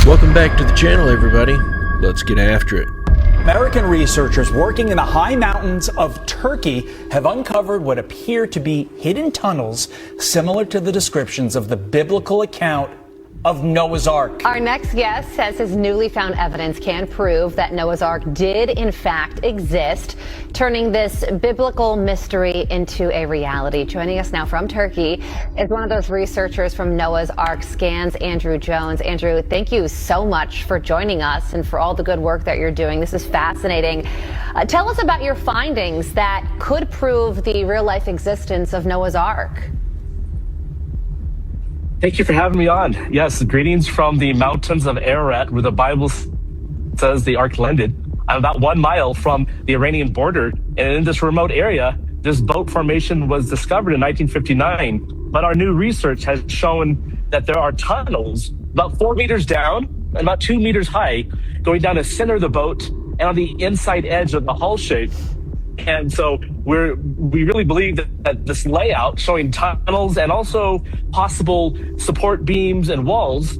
Welcome back to the channel, everybody. Let's get after it. American researchers working in the high mountains of Turkey have uncovered what appear to be hidden tunnels similar to the descriptions of the biblical account of Noah's Ark. Our next guest says his newly found evidence can prove that Noah's Ark did in fact exist, turning this biblical mystery into a reality. Joining us now from Turkey is one of those researchers from Noah's Ark Scans, Andrew Jones. Andrew, thank you so much for joining us and for all the good work that you're doing. This is fascinating. Tell us about your findings that could prove the real-life existence of Noah's Ark. Thank you for having me on. Yes, greetings from the mountains of Ararat, where the Bible says the ark landed. I'm about 1 mile from the Iranian border, and in this remote area, this boat formation was discovered in 1959. But our new research has shown that there are tunnels about 4 meters down and about 2 meters high, going down the center of the boat and on the inside edge of the hull shape. And so we really believe that this layout showing tunnels and also possible support beams and walls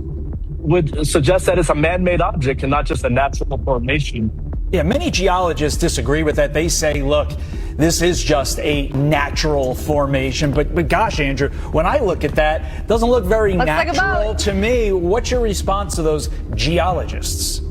would suggest that it's a man-made object and not just a natural formation. Yeah, many geologists disagree with that. They say, look, this is just a natural formation. But gosh, Andrew, when I look at that, it doesn't look very natural to me. What's your response to those geologists?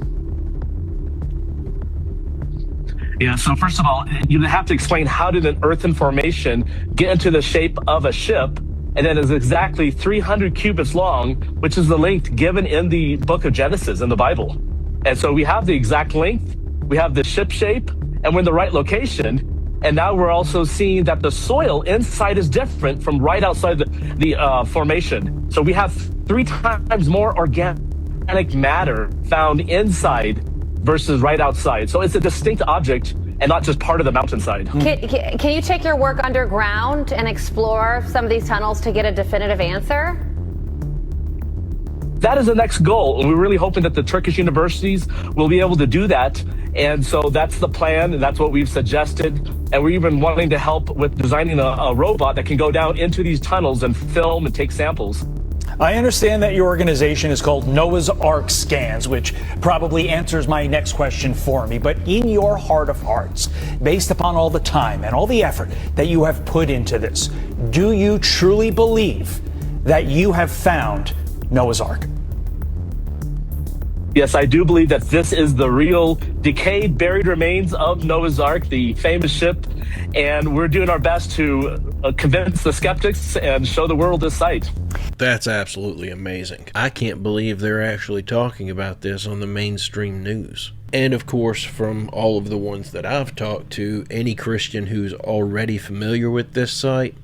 Yeah, so first of all, you have to explain how did an earthen formation get into the shape of a ship, and then is exactly 300 cubits long, which is the length given in the book of Genesis in the Bible. And so we have the exact length, we have the ship shape, and we're in the right location. And now we're also seeing that the soil inside is different from right outside the formation. So we have 3 times more organic matter found inside versus right outside. So it's a distinct object and not just part of the mountainside. Can you take your work underground and explore some of these tunnels to get a definitive answer? That is the next goal. And we're really hoping that the Turkish universities will be able to do that. And so that's the plan, and that's what we've suggested. And we're even wanting to help with designing a robot that can go down into these tunnels and film and take samples. I understand that your organization is called Noah's Ark Scans, which probably answers my next question for me. But in your heart of hearts, based upon all the time and all the effort that you have put into this, do you truly believe that you have found Noah's Ark? Yes, I do believe that this is the real decayed, buried remains of Noah's Ark, the famous ship. And we're doing our best to convince the skeptics and show the world this site. That's absolutely amazing. I can't believe they're actually talking about this on the mainstream news. And of course, from all of the ones that I've talked to, any Christian who's already familiar with this site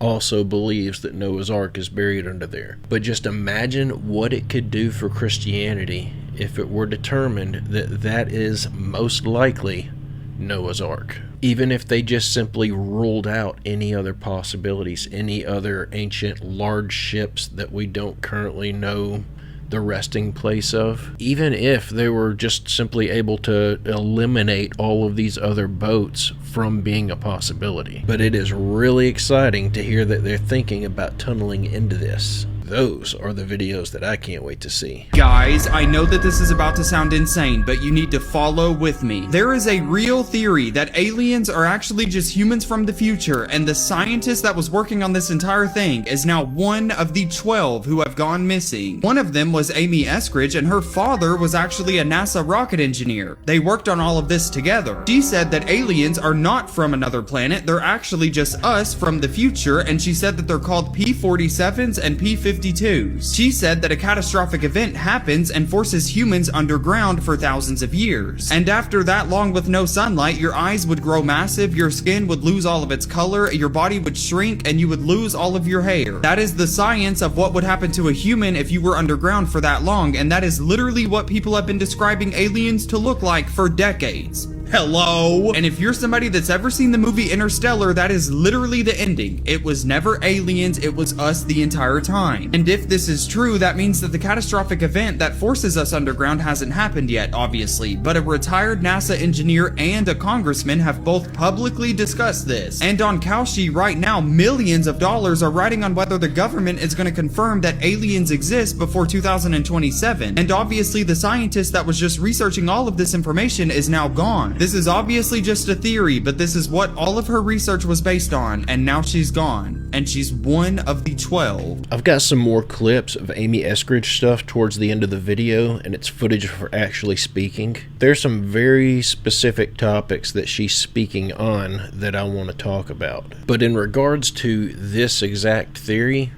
also believes that Noah's Ark is buried under there. But just imagine what it could do for Christianity if it were determined that that is most likely Noah's Ark. Even if they just simply ruled out any other possibilities, any other ancient large ships that we don't currently know the resting place of. Even if they were just simply able to eliminate all of these other boats from being a possibility. But it is really exciting to hear that they're thinking about tunneling into this. Those are the videos that I can't wait to see. Guys, I know that this is about to sound insane, but you need to follow with me. There is a real theory that aliens are actually just humans from the future, and the scientist that was working on this entire thing is now one of the 12 who have gone missing. One of them was Amy Eskridge, and her father was actually a NASA rocket engineer. They worked on all of this together. She said that aliens are not from another planet, they're actually just us from the future, and she said that they're called P-47s and P-52s. She said that a catastrophic event happens and forces humans underground for thousands of years. And after that long with no sunlight, your eyes would grow massive, your skin would lose all of its color, your body would shrink, and you would lose all of your hair. That is the science of what would happen to a human if you were underground for that long, and that is literally what people have been describing aliens to look like for decades. Hello? And if you're somebody that's ever seen the movie Interstellar, that is literally the ending. It was never aliens, it was us the entire time. And if this is true, that means that the catastrophic event that forces us underground hasn't happened yet, obviously, but a retired NASA engineer and a congressman have both publicly discussed this. And on Kalshi right now, millions of dollars are riding on whether the government is going to confirm that aliens exist before 2027. And obviously the scientist that was just researching all of this information is now gone. This is obviously just a theory, but this is what all of her research was based on, and now she's gone. And she's one of the 12. I've got some more clips of Amy Eskridge stuff towards the end of the video, and it's footage of her actually speaking. There's some very specific topics that she's speaking on that I want to talk about. But in regards to this exact theory,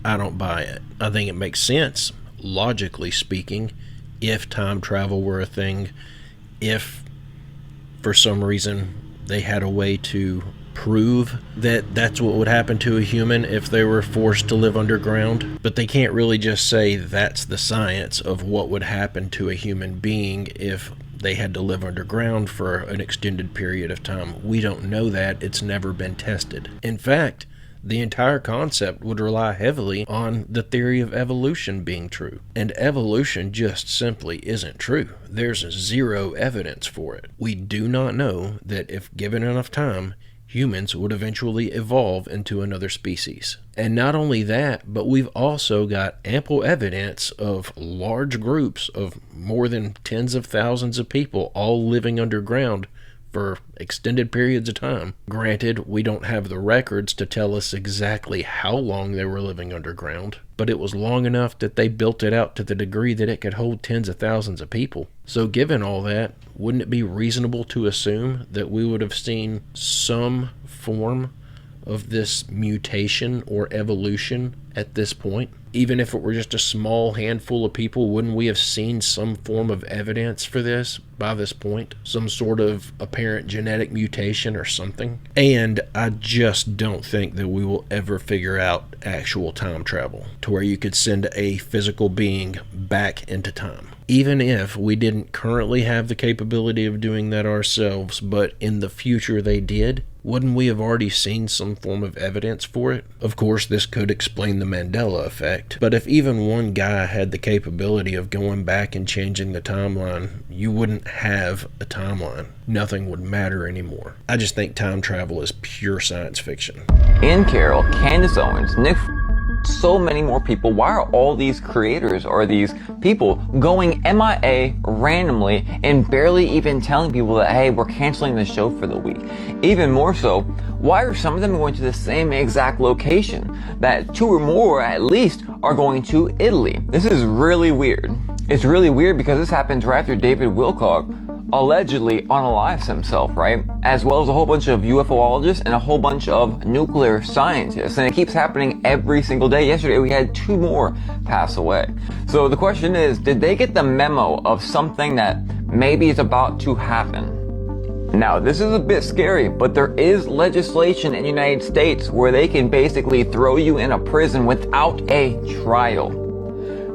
I don't buy it. I think it makes sense, logically speaking, if time travel were a thing, if for some reason they had a way to prove that that's what would happen to a human if they were forced to live underground. But they can't really just say that's the science of what would happen to a human being if they had to live underground for an extended period of time. We don't know that. It's never been tested. In fact, the entire concept would rely heavily on the theory of evolution being true. And evolution just simply isn't true. There's zero evidence for it. We do not know that if given enough time, humans would eventually evolve into another species. And not only that, but we've also got ample evidence of large groups of more than tens of thousands of people all living underground for extended periods of time. Granted, we don't have the records to tell us exactly how long they were living underground, but it was long enough that they built it out to the degree that it could hold tens of thousands of people. So given all that, wouldn't it be reasonable to assume that we would have seen some form of this mutation or evolution at this point? Even if it were just a small handful of people, wouldn't we have seen some form of evidence for this by this point? Some sort of apparent genetic mutation or something? And I just don't think that we will ever figure out actual time travel to where you could send a physical being back into time. Even if we didn't currently have the capability of doing that ourselves, but in the future they did, wouldn't we have already seen some form of evidence for it? Of course, this could explain the Mandela effect, but if even one guy had the capability of going back and changing the timeline, you wouldn't have a timeline. Nothing would matter anymore. I just think time travel is pure science fiction. Ian Carroll, Candace Owens, Nick, so many more people. Why are all these creators or these people going MIA randomly and barely even telling people that, hey, we're canceling the show for the week? Even more so, why are some of them going to the same exact location? That two or more at least are going to Italy. This is really weird. It's really weird because this happens right after David Wilcock allegedly unalives himself, right? As well as a whole bunch of UFOologists and a whole bunch of nuclear scientists. And it keeps happening every single day. Yesterday we had 2 more pass away. So the question is, did they get the memo of something that maybe is about to happen? Now, this is a bit scary, but there is legislation in the United States where they can basically throw you in a prison without a trial.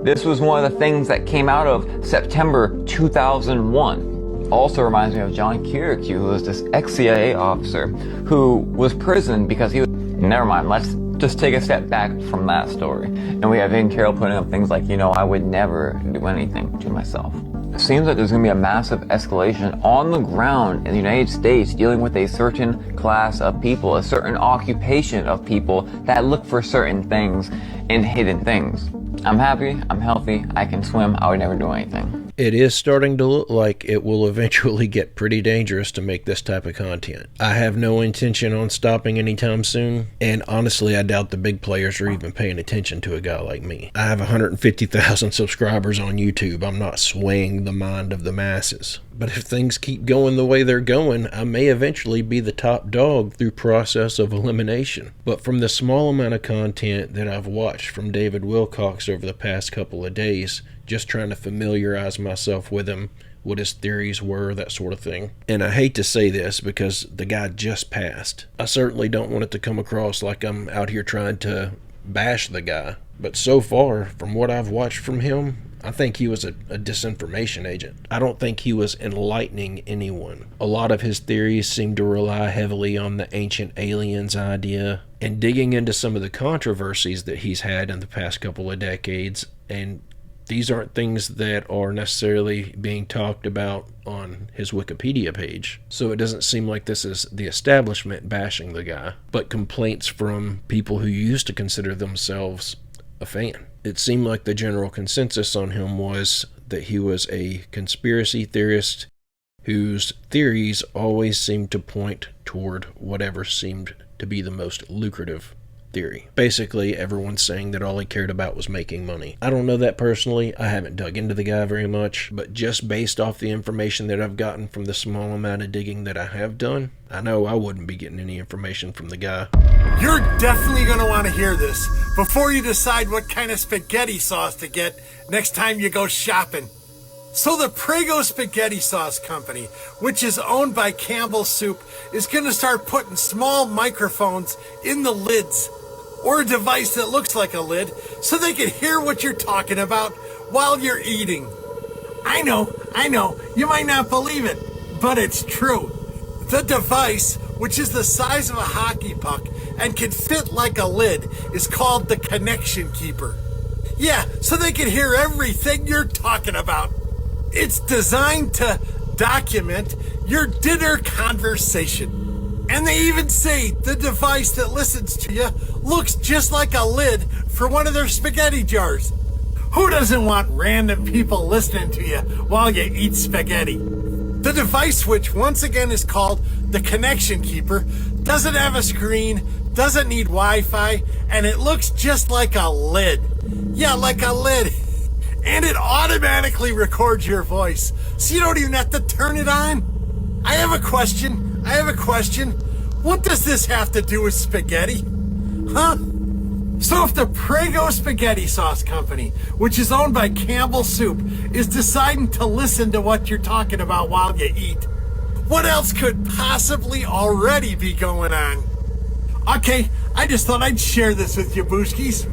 This was one of the things that came out of September 2001. Also reminds me of John Kirikou, who was this ex-CIA officer who was prisoned because he was... Never mind, let's just take a step back from that story. And we have Ian Carroll putting up things like, I would never do anything to myself. It seems like there's going to be a massive escalation on the ground in the United States dealing with a certain class of people, a certain occupation of people that look for certain things and hidden things. I'm happy, I'm healthy, I can swim, I would never do anything. It is starting to look like it will eventually get pretty dangerous to make this type of content. I have no intention on stopping anytime soon, and honestly, I doubt the big players are even paying attention to a guy like me. I have 150,000 subscribers on YouTube. I'm not swaying the mind of the masses. But if things keep going the way they're going, I may eventually be the top dog through process of elimination. But from the small amount of content that I've watched from David Wilcox over the past couple of days, just trying to familiarize myself with him, what his theories were, that sort of thing. And I hate to say this because the guy just passed. I certainly don't want it to come across like I'm out here trying to bash the guy, But so far, from what I've watched from him, I think he was a disinformation agent. I don't think he was enlightening anyone. A lot of his theories seem to rely heavily on the ancient aliens idea, and digging into some of the controversies that he's had in the past couple of decades, and these aren't things that are necessarily being talked about on his Wikipedia page. So it doesn't seem like this is the establishment bashing the guy, but complaints from people who used to consider themselves a fan. It seemed like the general consensus on him was that he was a conspiracy theorist whose theories always seemed to point toward whatever seemed to be the most lucrative theory. Basically, everyone's saying that all he cared about was making money. I don't know that personally. I haven't dug into the guy very much, but just based off the information that I've gotten from the small amount of digging that I have done, I know I wouldn't be getting any information from the guy. You're definitely going to want to hear this before you decide what kind of spaghetti sauce to get next time you go shopping. So the Prego Spaghetti Sauce Company, which is owned by Campbell Soup, is going to start putting small microphones in the lids, or a device that looks like a lid, so they can hear what you're talking about while you're eating. I know, you might not believe it, but it's true. The device, which is the size of a hockey puck and can fit like a lid, is called the Connection Keeper. Yeah, so they can hear everything you're talking about. It's designed to document your dinner conversation. And they even say the device that listens to you looks just like a lid for one of their spaghetti jars. Who doesn't want random people listening to you while you eat spaghetti? The device, which once again is called the Connection Keeper, doesn't have a screen, doesn't need Wi-Fi, and it looks just like a lid. Yeah, like a lid. And it automatically records your voice, so you don't even have to turn it on. I have a question. What does this have to do with spaghetti? Huh? So if the Prego Spaghetti Sauce Company, which is owned by Campbell Soup, is deciding to listen to what you're talking about while you eat, what else could possibly already be going on? Okay, I just thought I'd share this with you, Booskies.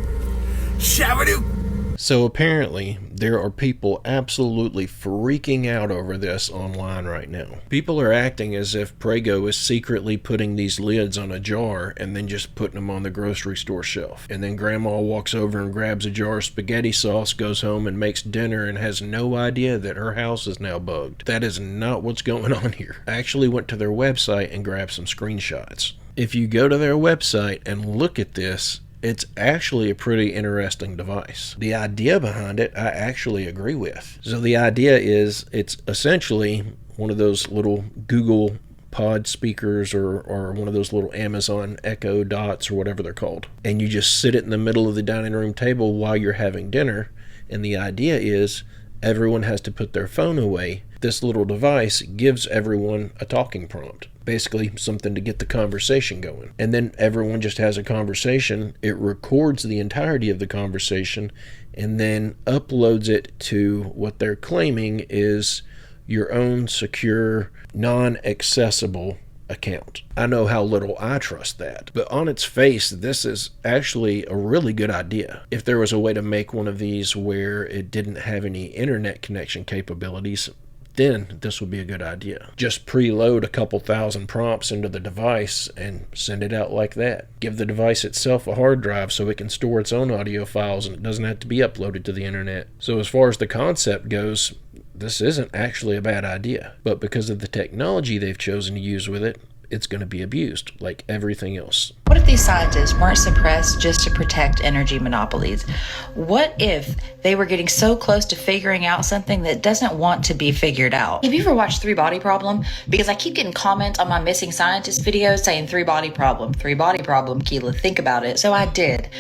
Shabadoo! So apparently, there are people absolutely freaking out over this online right now. People are acting as if Prego is secretly putting these lids on a jar and then just putting them on the grocery store shelf. And then Grandma walks over and grabs a jar of spaghetti sauce, goes home and makes dinner and has no idea that her house is now bugged. That is not what's going on here. I actually went to their website and grabbed some screenshots. If you go to their website and look at this, it's actually a pretty interesting device. The idea behind it, I actually agree with. So the idea is it's essentially one of those little Google Pod speakers or one of those little Amazon Echo Dots or whatever they're called. And you just sit it in the middle of the dining room table while you're having dinner. And the idea is everyone has to put their phone away. This little device gives everyone a talking prompt. Basically something to get the conversation going. And then everyone just has a conversation. It records the entirety of the conversation and then uploads it to what they're claiming is your own secure, non-accessible account. I know how little I trust that, but on its face, this is actually a really good idea. If there was a way to make one of these where it didn't have any internet connection capabilities, then this would be a good idea. Just preload a couple thousand prompts into the device and send it out like that. Give the device itself a hard drive so it can store its own audio files and it doesn't have to be uploaded to the internet. So as far as the concept goes, this isn't actually a bad idea. But because of the technology they've chosen to use with it, it's going to be abused like everything else. What if these scientists weren't suppressed just to protect energy monopolies? What if they were getting so close to figuring out something that doesn't want to be figured out? Have you ever watched Three Body Problem? Because I keep getting comments on my Missing Scientist videos saying Three Body Problem, Keela, think about it. So I did.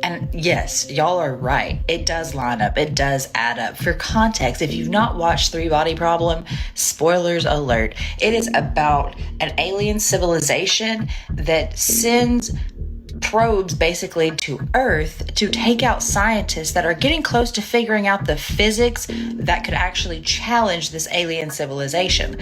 And yes, y'all are right. It does line up. It does add up. For context, if you've not watched Three Body Problem, spoilers alert. It is about an alien civilization that sends probes basically to Earth to take out scientists that are getting close to figuring out the physics that could actually challenge this alien civilization.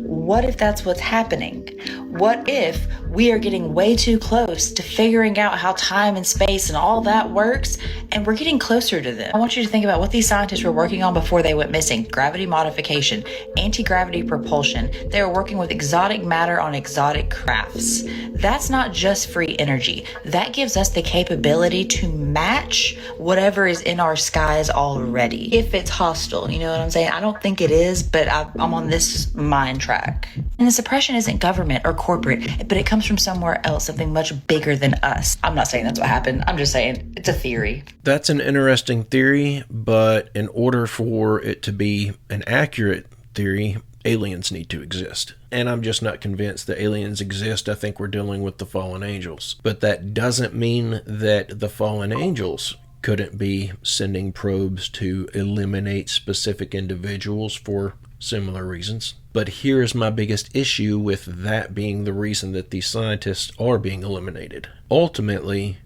What if that's what's happening? What if we are getting way too close to figuring out how time and space and all that works, and we're getting closer to them? I want you to think about what these scientists were working on before they went missing. Gravity modification, anti-gravity propulsion. They were working with exotic matter on exotic crafts. That's not just free energy. That gives us the capability to match whatever is in our skies already. If it's hostile, you know what I'm saying? I don't think it is, but I'm on this mind track. And the suppression isn't government or corporate, but it comes from somewhere else, something much bigger than us. I'm not saying that's what happened. I'm just saying it's a theory. That's an interesting theory, but in order for it to be an accurate theory, aliens need to exist. And I'm just not convinced that aliens exist. I think we're dealing with the fallen angels. But that doesn't mean that the fallen angels couldn't be sending probes to eliminate specific individuals for similar reasons. But here's my biggest issue with that being the reason that these scientists are being eliminated. Ultimately,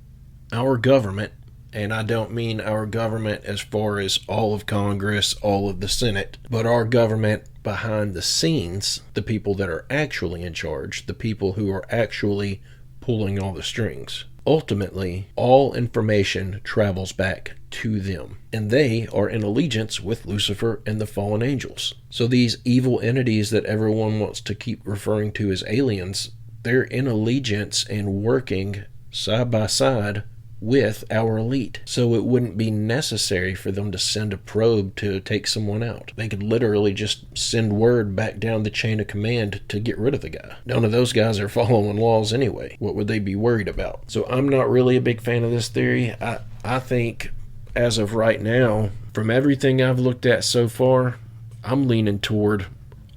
our government, and I don't mean our government as far as all of Congress, all of the Senate, but our government behind the scenes, the people that are actually in charge, the people who are actually pulling all the strings. Ultimately, all information travels back to them, and they are in allegiance with Lucifer and the fallen angels. So these evil entities that everyone wants to keep referring to as aliens, they're in allegiance and working side by side with our elite. So it wouldn't be necessary for them to send a probe to take someone out. They could literally just send word back down the chain of command to get rid of the guy. None of those guys are following laws anyway. What would they be worried about? So I'm not really a big fan of this theory. I think as of right now, from everything I've looked at so far, I'm leaning toward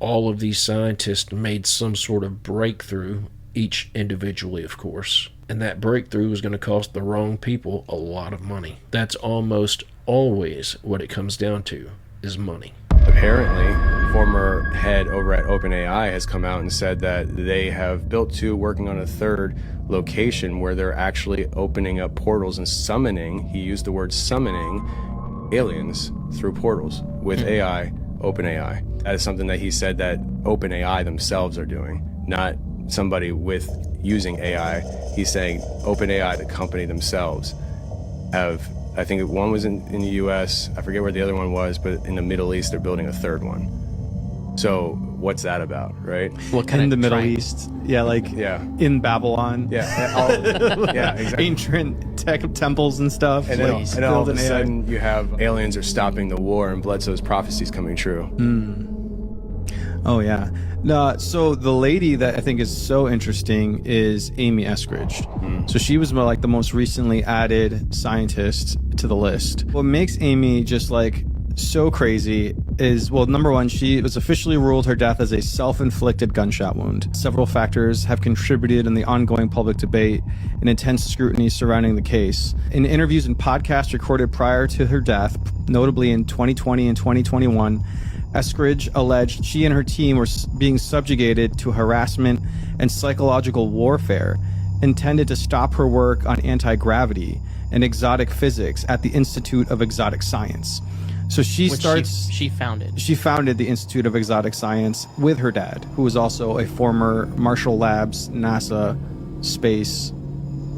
all of these scientists made some sort of breakthrough, each individually, of course. And that breakthrough is going to cost the wrong people a lot of money. That's almost always what it comes down to, is money. Apparently, former head over at OpenAI has come out and said that they have built two, working on a third location where they're actually opening up portals and summoning, he used the word summoning, aliens through portals with AI, OpenAI. That is something that he said that OpenAI themselves are doing, not somebody with using AI. He's saying OpenAI, the company themselves, have, I think one was in the US, I forget where the other one was, but in the Middle East, they're building a third one. So what's that about, right? What kind in the Middle East? Yeah, like in Babylon. Yeah, exactly. Ancient tech temples and stuff. And then all of a sudden you have aliens are stopping the war and Bledsoe's prophecies coming true. Oh, yeah. No, so the lady that I think is so interesting is Amy Eskridge. So she was like the most recently added scientist to the list. What makes Amy just like so crazy is, well, number one, she was officially ruled her death as a self-inflicted gunshot wound. Several factors have contributed in the ongoing public debate and intense scrutiny surrounding the case. In interviews and podcasts recorded prior to her death, notably in 2020 and 2021, Eskridge alleged she and her team were being subjugated to harassment and psychological warfare intended to stop her work on anti-gravity and exotic physics at the Institute of Exotic Science. So she founded the Institute of Exotic Science with her dad, who was also a former Marshall Labs NASA space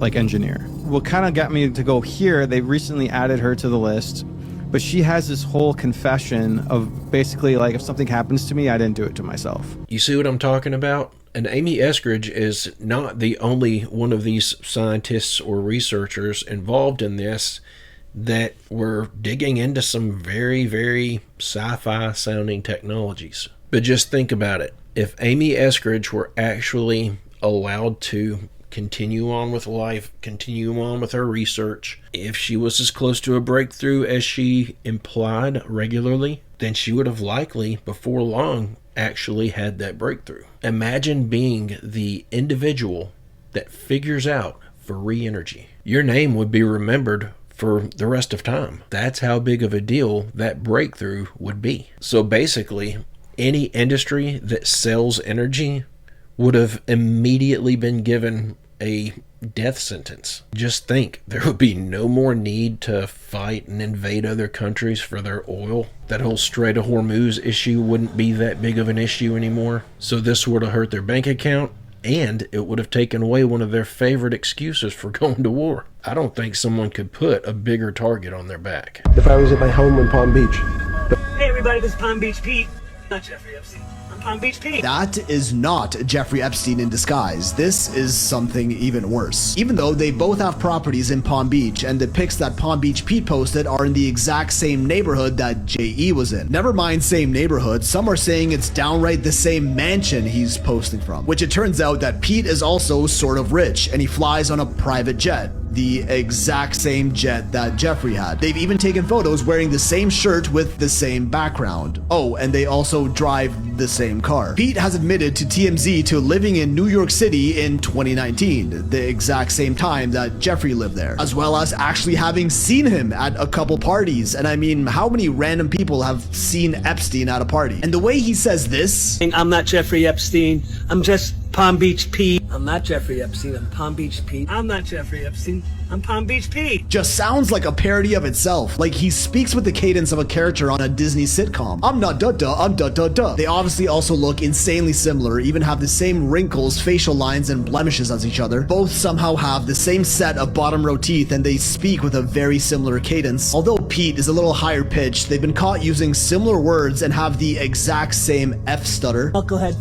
engineer. What kind of got me to go here, they recently added her to the list. But she has this whole confession of basically if something happens to me, I didn't do it to myself. You see what I'm talking about? And Amy Eskridge is not the only one of these scientists or researchers involved in this that were digging into some very, very sci-fi sounding technologies. But just think about it. If Amy Eskridge were actually allowed to continue on with life, continue on with her research, if she was as close to a breakthrough as she implied regularly, then she would have likely, before long, actually had that breakthrough. Imagine being the individual that figures out free energy. Your name would be remembered for the rest of time. That's how big of a deal that breakthrough would be. So basically, any industry that sells energy would have immediately been given a death sentence. Just think, there would be no more need to fight and invade other countries for their oil. That whole Strait of Hormuz issue wouldn't be that big of an issue anymore. So this would have hurt their bank account, and it would have taken away one of their favorite excuses for going to war. I don't think someone could put a bigger target on their back. If I was at my home in Palm Beach. Hey everybody, this is Palm Beach Pete, not Jeffrey Epstein. I'm Palm Beach Pete. That is not Jeffrey Epstein in disguise. This is something even worse. Even though they both have properties in Palm Beach, and the pics that Palm Beach Pete posted are in the exact same neighborhood that JE was in. Never mind same neighborhood, some are saying it's downright the same mansion he's posting from. Which it turns out that Pete is also sort of rich, and he flies on a private jet. The exact same jet that Jeffrey had. They've even taken photos wearing the same shirt with the same background. Oh, and they also drive the same car. Pete has admitted to TMZ to living in New York City in 2019, the exact same time that Jeffrey lived there, as well as actually having seen him at a couple parties. And I mean, how many random people have seen Epstein at a party? And the way he says this, I'm not Jeffrey Epstein, I'm just Palm Beach Pete. I'm not Jeffrey Epstein, I'm Palm Beach Pete. I'm not Jeffrey Epstein, I'm Palm Beach Pete. Just sounds like a parody of itself. Like he speaks with the cadence of a character on a Disney sitcom. I'm not duh-duh, I'm duh-duh-duh. They obviously also look insanely similar, even have the same wrinkles, facial lines, and blemishes as each other. Both somehow have the same set of bottom row teeth, and they speak with a very similar cadence. Although Pete is a little higher pitched, they've been caught using similar words and have the exact same F stutter. Knucklehead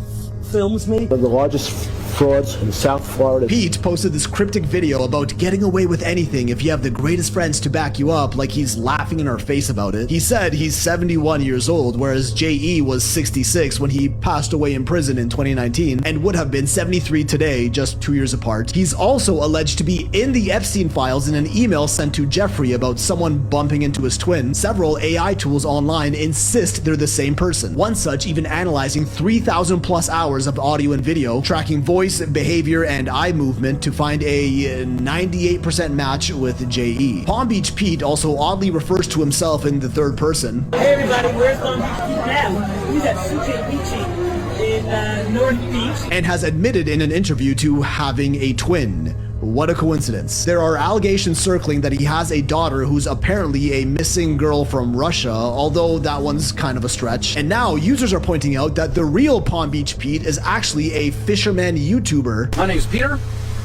films me. The largest frauds in South Florida. Pete posted this cryptic video about getting away with anything if you have the greatest friends to back you up, like he's laughing in our face about it. He said he's 71 years old, whereas JE was 66 when he passed away in prison in 2019, and would have been 73 today, just 2 years apart. He's also alleged to be in the Epstein files in an email sent to Jeffrey about someone bumping into his twin. Several AI tools online insist they're the same person. One such even analyzing 3,000 plus hours of audio and video, tracking voice, behavior, and eye movement to find a 98% match with JE. Palm Beach Pete also oddly refers to himself in the third person. Hey everybody, where's Palm Beach Pete now? He's at Suche Beachy in North Beach. And has admitted in an interview to having a twin. What a coincidence. There are allegations circling that he has a daughter who's apparently a missing girl from Russia, although that one's kind of a stretch. And now users are pointing out that the real Palm Beach Pete is actually a fisherman YouTuber. My name's Peter,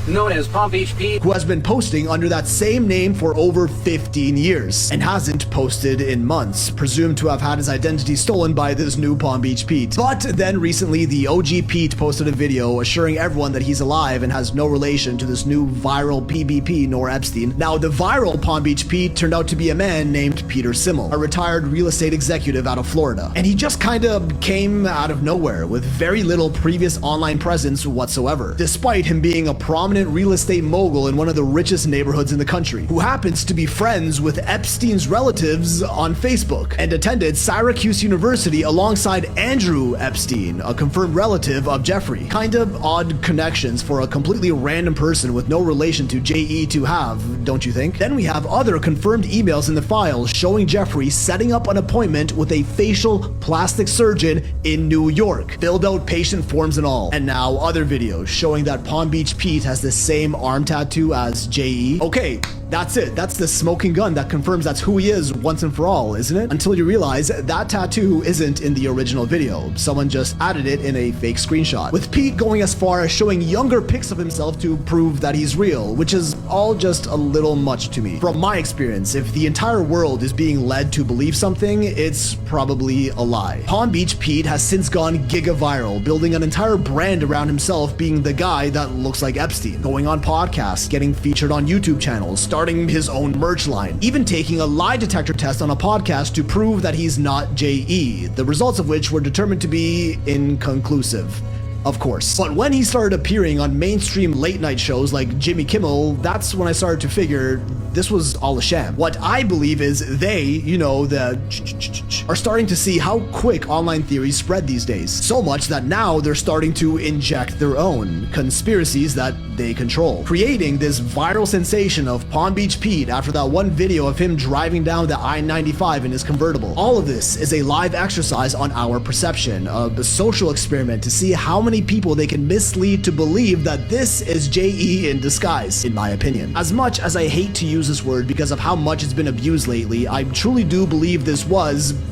known as Palm Beach Pete, who has been posting under that same name for over 15 years and hasn't posted in months, presumed to have had his identity stolen by this new Palm Beach Pete. But then recently, the OG Pete posted a video assuring everyone that he's alive and has no relation to this new viral PBP nor Epstein. Now, the viral Palm Beach Pete turned out to be a man named Peter Simmel, a retired real estate executive out of Florida. And he just kind of came out of nowhere with very little previous online presence whatsoever, despite him being a prominent real estate mogul in one of the richest neighborhoods in the country, who happens to be friends with Epstein's relatives on Facebook and attended Syracuse University alongside Andrew Epstein, a confirmed relative of Jeffrey. Kind of odd connections for a completely random person with no relation to JE to have, don't you think? Then we have other confirmed emails in the files showing Jeffrey setting up an appointment with a facial plastic surgeon in New York, filled out patient forms and all. And now other videos showing that Palm Beach Pete has the same arm tattoo as JE. Okay, that's it. That's the smoking gun that confirms that's who he is once and for all, isn't it? Until you realize that tattoo isn't in the original video. Someone just added it in a fake screenshot. With Pete going as far as showing younger pics of himself to prove that he's real, which is all just a little much to me. From my experience, if the entire world is being led to believe something, it's probably a lie. Palm Beach Pete has since gone giga viral, building an entire brand around himself being the guy that looks like Epstein, going on podcasts, getting featured on YouTube channels, starting his own merch line, even taking a lie detector test on a podcast to prove that he's not JE, the results of which were determined to be inconclusive. Of course. But when he started appearing on mainstream late night shows like Jimmy Kimmel, that's when I started to figure this was all a sham. What I believe is they, you know, are starting to see how quick online theories spread these days. So much that now they're starting to inject their own conspiracies that they control, creating this viral sensation of Palm Beach Pete after that one video of him driving down the I-95 in his convertible. All of this is a live exercise on our perception, a social experiment to see how many many people they can mislead to believe that this is JE in disguise, in my opinion. As much as I hate to use this word because of how much it's been abused lately, I truly do believe this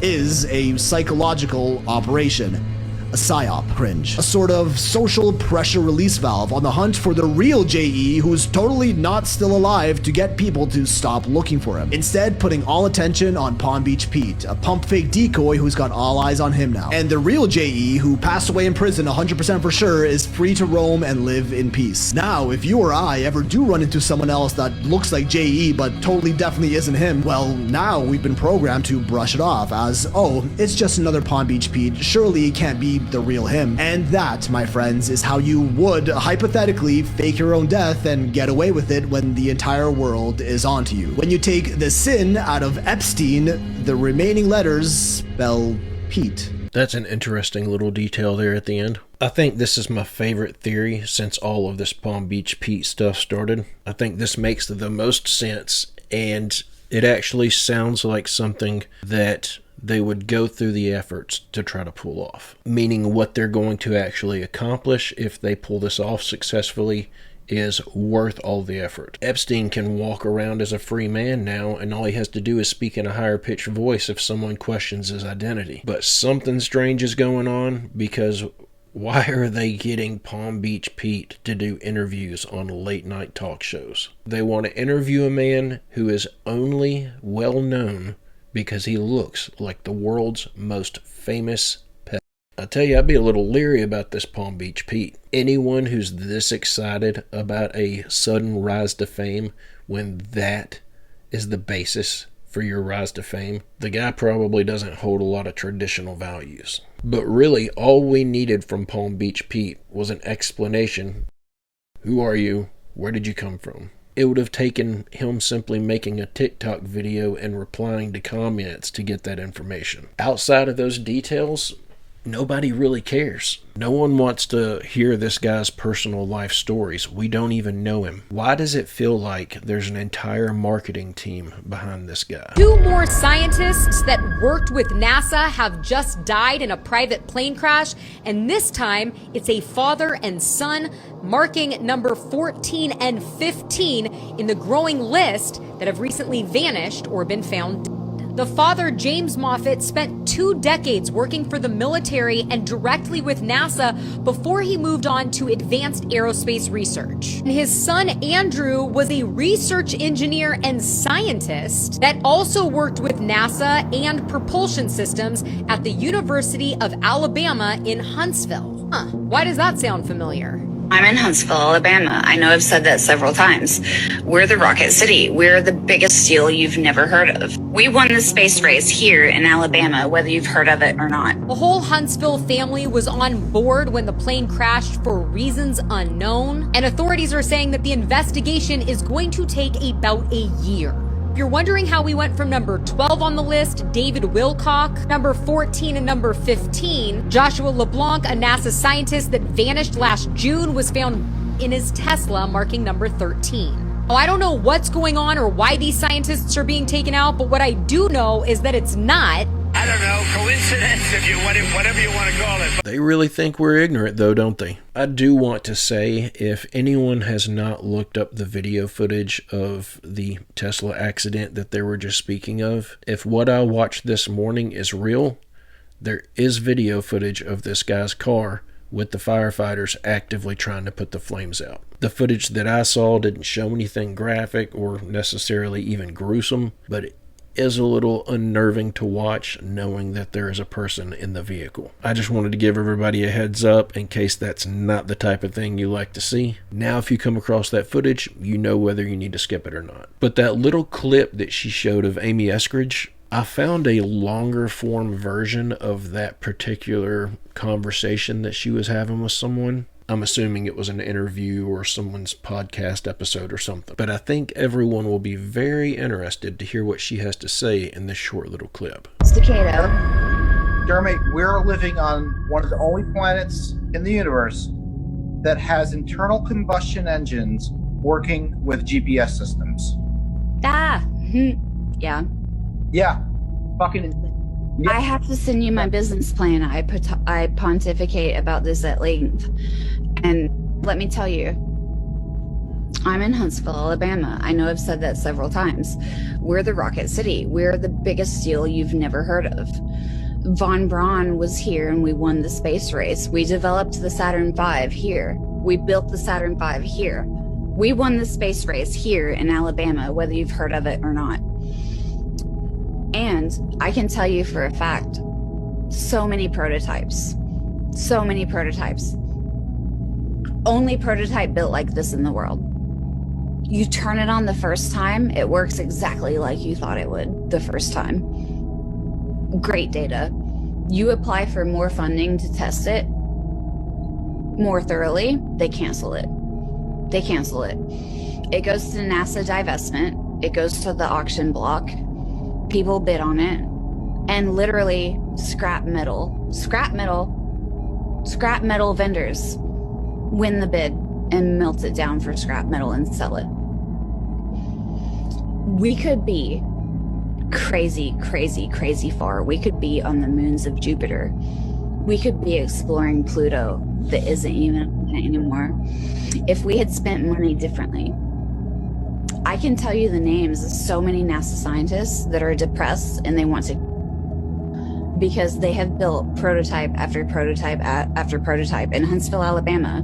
is a psychological operation. A psyop, cringe. A sort of social pressure release valve on the hunt for the real JE who's totally not still alive to get people to stop looking for him. Instead, putting all attention on Palm Beach Pete, a pump fake decoy who's got all eyes on him now. And the real JE, who passed away in prison 100% for sure, is free to roam and live in peace. Now, if you or I ever do run into someone else that looks like JE but totally definitely isn't him, well, now we've been programmed to brush it off as, oh, it's just another Palm Beach Pete, surely it can't be the real him. And that, my friends, is how you would hypothetically fake your own death and get away with it when the entire world is onto you. When you take the sin out of Epstein, the remaining letters spell Pete. That's an interesting little detail there at the end. I think this is my favorite theory since all of this Palm Beach Pete stuff started. I think this makes the most sense, and it actually sounds like something that they would go through the efforts to try to pull off. Meaning what they're going to actually accomplish if they pull this off successfully is worth all the effort. Epstein can walk around as a free man now, and all he has to do is speak in a higher pitched voice if someone questions his identity. But something strange is going on, because why are they getting Palm Beach Pete to do interviews on late night talk shows? They want to interview a man who is only well known because he looks like the world's most famous pet. I tell you, I'd be a little leery about this Palm Beach Pete. Anyone who's this excited about a sudden rise to fame when that is the basis for your rise to fame, the guy probably doesn't hold a lot of traditional values. But really, all we needed from Palm Beach Pete was an explanation. Who are you? Where did you come from? It would have taken him simply making a TikTok video and replying to comments to get that information. Outside of those details, nobody really cares. No one wants to hear this guy's personal life stories. We don't even know him. Why does it feel like there's an entire marketing team behind this guy? 2 more scientists that worked with NASA have just died in a private plane crash, and this time it's a father and son, marking number 14 and 15 in the growing list that have recently vanished or been found. The father, James Moffett, spent 2 decades working for the military and directly with NASA before he moved on to advanced aerospace research. And his son, Andrew, was a research engineer and scientist that also worked with NASA and propulsion systems at the University of Alabama in Huntsville. Why does that sound familiar? I'm in Huntsville, Alabama. I know I've said that several times. We're the Rocket City. We're the biggest steal you've never heard of. We won the space race here in Alabama, whether you've heard of it or not. The whole Huntsville family was on board when the plane crashed for reasons unknown, and authorities are saying that the investigation is going to take about a year. If you're wondering how we went from number 12 on the list, David Wilcock, number 14 and number 15, Joshua LeBlanc, a NASA scientist that vanished last June, was found in his Tesla, marking number 13. Now, I don't know what's going on or why these scientists are being taken out, but what I do know is that it's not, I don't know, coincidence, whatever you want to call it. They really think we're ignorant, though, don't they? I do want to say, if anyone has not looked up the video footage of the Tesla accident that they were just speaking of, if what I watched this morning is real, there is video footage of this guy's car with the firefighters actively trying to put the flames out. The footage that I saw didn't show anything graphic or necessarily even gruesome, but it is a little unnerving to watch knowing that there is a person in the vehicle. I just wanted to give everybody a heads up in case that's not the type of thing you like to see. Now if you come across that footage, you know whether you need to skip it or not. But that little clip that she showed of Amy Eskridge, I found a longer form version of that particular conversation that she was having with someone. I'm assuming it was an interview or someone's podcast episode or something. But I think everyone will be very interested to hear what she has to say in this short little clip. Staccato. Jeremy, we're living on one of the only planets in the universe that has internal combustion engines working with GPS systems. Yeah. Yeah. Fucking insane. I have to send you my business plan. I pontificate about this at length. And let me tell you, I'm in Huntsville, Alabama. I know I've said that several times. We're the Rocket City. We're the biggest deal you've never heard of. Von Braun was here and we won the space race. We developed the Saturn V here. We built the Saturn V here. We won the space race here in Alabama, whether you've heard of it or not. And I can tell you for a fact, so many prototypes. Only prototype built like this in the world. You turn it on the first time, it works exactly like you thought it would the first time. Great data. You apply for more funding to test it more thoroughly, they cancel it. It goes to NASA divestment. It goes to the auction block. People bid on it. And literally scrap metal vendors win the bid and melt it down for scrap metal and sell it. We could be crazy far. We could be on the moons of Jupiter. We could be exploring Pluto that isn't even a planet anymore if we had spent money differently. I can tell you the names of so many NASA scientists that are depressed and they want to, because they have built prototype after prototype after prototype in Huntsville, Alabama.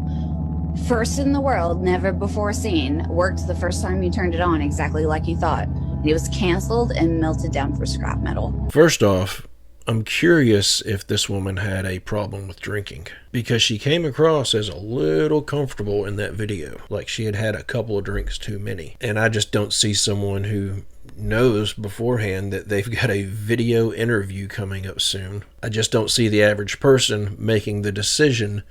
First in the world, never before seen, worked the first time you turned it on exactly like you thought. And it was canceled and melted down for scrap metal. First off, I'm curious if this woman had a problem with drinking, because she came across as a little comfortable in that video, like she had had a couple of drinks too many. And I just don't see someone who knows beforehand that they've got a video interview coming up soon. I just don't see the average person making the decision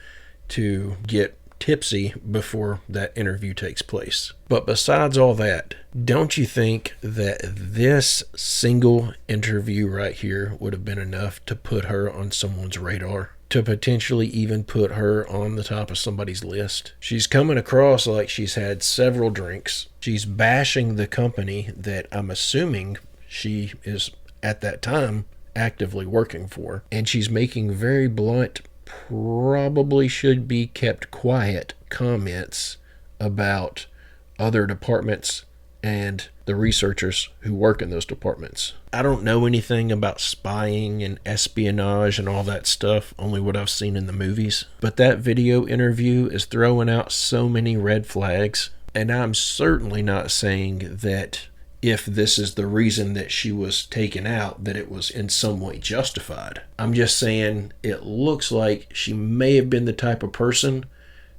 to get tipsy before that interview takes place. But besides all that, don't you think that this single interview right here would have been enough to put her on someone's radar? To potentially even put her on the top of somebody's list? She's coming across like she's had several drinks. She's bashing the company that I'm assuming she is at that time actively working for. And she's making very blunt, probably should be kept quiet comments about other departments and the researchers who work in those departments. I don't know anything about spying and espionage and all that stuff, only what I've seen in the movies. But that video interview is throwing out so many red flags, and I'm certainly not saying that if this is the reason that she was taken out, that it was in some way justified. I'm just saying it looks like she may have been the type of person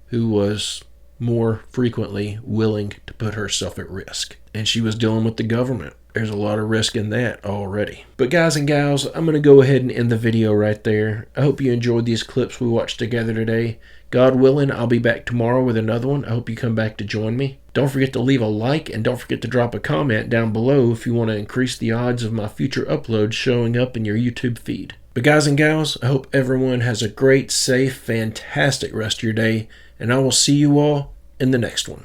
who was more frequently willing to put herself at risk. And she was dealing with the government. There's a lot of risk in that already. But guys and gals, I'm going to go ahead and end the video right there. I hope you enjoyed these clips we watched together today. God willing, I'll be back tomorrow with another one. I hope you come back to join me. Don't forget to leave a like and don't forget to drop a comment down below if you want to increase the odds of my future uploads showing up in your YouTube feed. But guys and gals, I hope everyone has a great, safe, fantastic rest of your day, and I will see you all in the next one.